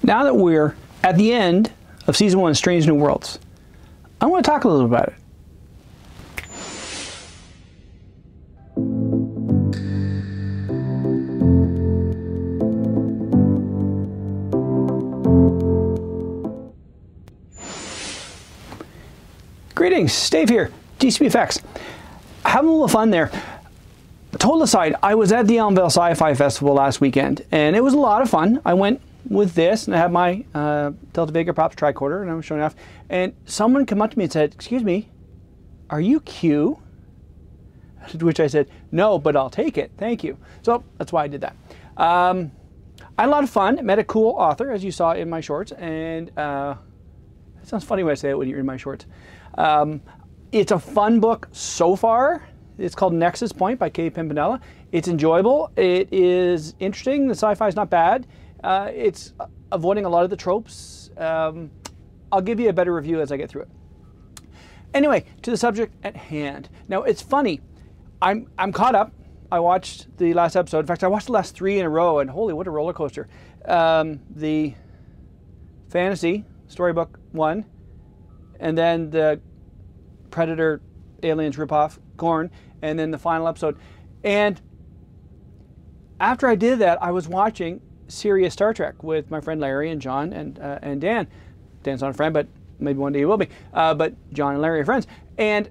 Now that we're at the end of Season 1 of Strange New Worlds, I want to talk a little about it. Greetings, Dave here, GCBFX. Having a little fun there. Total aside, I was at the Elmvale Sci-Fi Festival last weekend, and it was a lot of fun. I went with this, and I had my Delta Vega Props tricorder, and I was showing off. And someone came up to me and said, "Excuse me, are you Q?" To which I said, "No, but I'll take it, thank you." So that's why I did that. I had a lot of fun, met a cool author, as you saw in my shorts, and it sounds funny when I say it when you're in my shorts. It's a fun book so far. It's called Nexus Point by Kay Pimpinella. It's enjoyable. It is interesting. The sci-fi is not bad. It's avoiding a lot of the tropes. I'll give you a better review as I get through it. Anyway, to the subject at hand. Now, it's funny. I'm caught up. I watched the last episode. In fact, I watched the last 3 in a row, and holy, what a roller coaster. The fantasy storybook 1, and then the Predator Aliens ripoff, Gorn, and then the final episode. And after I did that, I was watching Serious Star Trek with my friend Larry and John and Dan. Dan's not a friend, but maybe one day he will be. But John and Larry are friends. And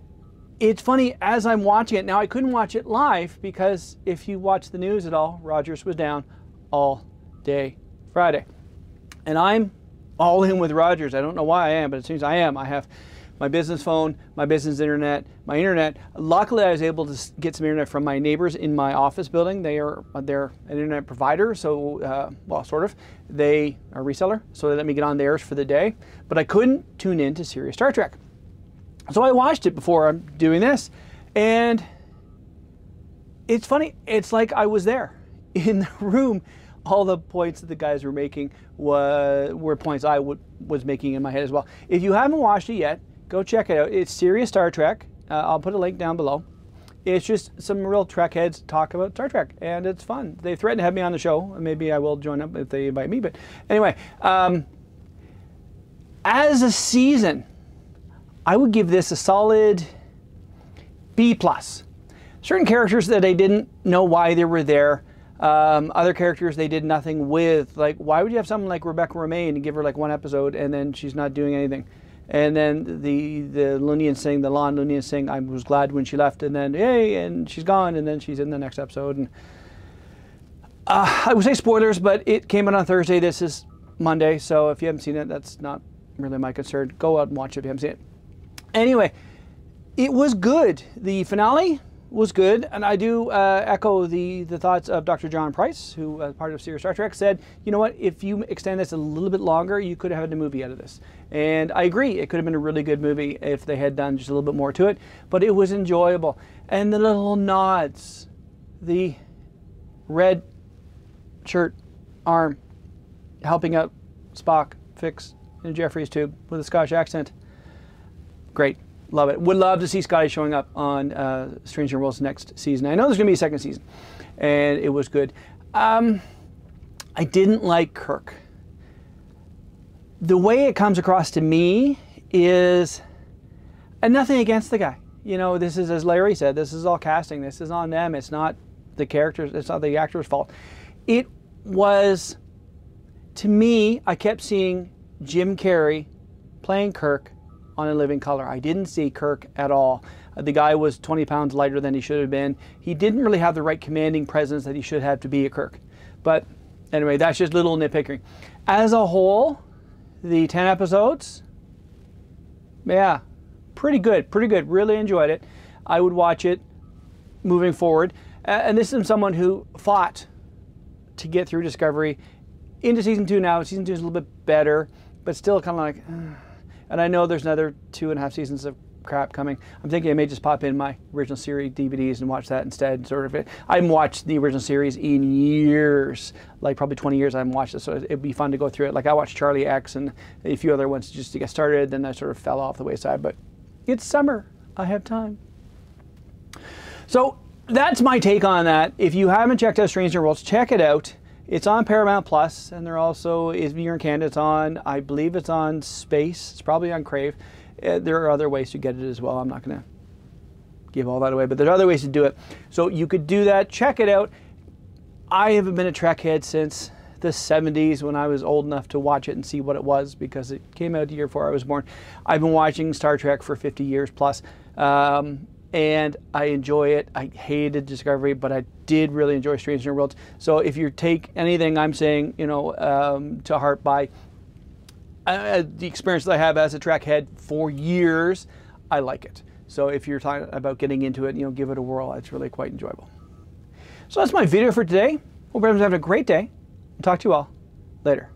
it's funny, as I'm watching it, now I couldn't watch it live because if you watch the news at all, Rogers was down all day Friday. And I'm all in with Rogers. I don't know why I am, but it seems I am. I have my business phone, my business internet, my internet. Luckily, I was able to get some internet from my neighbors in my office building. They're an internet provider, so, well, sort of. They are a reseller, so they let me get on theirs for the day. But I couldn't tune in to Serious Star Trek. So I watched it before I'm doing this. And it's funny, it's like I was there in the room. All the points that the guys were making were points I was making in my head as well. If you haven't watched it yet, go check it out. It's Serious Star Trek. I'll put a link down below. It's just some real Trek heads talk about Star Trek, and it's fun. They threatened to have me on the show. Maybe I will join up if they invite me. But anyway, as a season, I would give this a solid B+. Certain characters that I didn't know why they were there. Other characters they did nothing with. Like, why would you have someone like Rebecca Romijn and give her like 1 episode and then she's not doing anything? And then the Lunians sing, the Lon Lunians sing, I was glad when she left, and then, yay, and she's gone, and then she's in the next episode. And I would say spoilers, but it came out on Thursday. This is Monday, so if you haven't seen it, that's not really my concern. Go out and watch it if you haven't seen it. Anyway, it was good. The finale was good, and I do echo the thoughts of Dr. John Price, who, part of Serious Star Trek, said, you know what, if you extend this a little bit longer, you could have had a movie out of this. And I agree, it could have been a really good movie if they had done just a little bit more to it, but it was enjoyable. And the little nods, the red shirt arm helping out Spock fix in Jeffrey's tube with a Scottish accent. Great. Love it. Would love to see Scotty showing up on Strange New Worlds next season. I know there's going to be a second season, and it was good. I didn't like Kirk. The way it comes across to me is, and nothing against the guy. You know, this is, as Larry said, this is all casting. This is on them. It's not the characters. It's not the actor's fault. It was, to me, I kept seeing Jim Carrey playing Kirk on In Living Color. I didn't see Kirk at all. The guy was 20 pounds lighter than he should have been. He didn't really have the right commanding presence that he should have to be a Kirk. But anyway, that's just little nitpicking. As a whole, the 10 episodes, yeah, pretty good, pretty good. Really enjoyed it. I would watch it moving forward. And this is someone who fought to get through Discovery into Season 2 now. Season 2 is a little bit better, but still kind of like, and I know there's another 2.5 seasons of crap coming. I'm thinking I may just pop in my original series DVDs and watch that instead. Sort of. I haven't watched the original series in years, like probably 20 years I haven't watched it, so it'd be fun to go through it. Like I watched Charlie X and a few other ones just to get started, then I sort of fell off the wayside. But it's summer. I have time. So that's my take on that. If you haven't checked out Strange New Worlds, check it out. It's on Paramount Plus, and there also is, here in Canada, it's on, I believe it's on Space. It's probably on Crave. There are other ways to get it as well. I'm not going to give all that away, but there's other ways to do it. So you could do that. Check it out. I haven't been a Trek head since the 70s when I was old enough to watch it and see what it was, because it came out the year before I was born. I've been watching Star Trek for 50 years plus. And I enjoy it. I hated Discovery, but I did really enjoy Strange New Worlds. So if you take anything I'm saying, you know, to heart by the experience that I have as a Trek head for years, I like it. So if you're talking about getting into it, you know, give it a whirl. It's really quite enjoyable. So that's my video for today. Hope everyone's having a great day. I'll talk to you all later.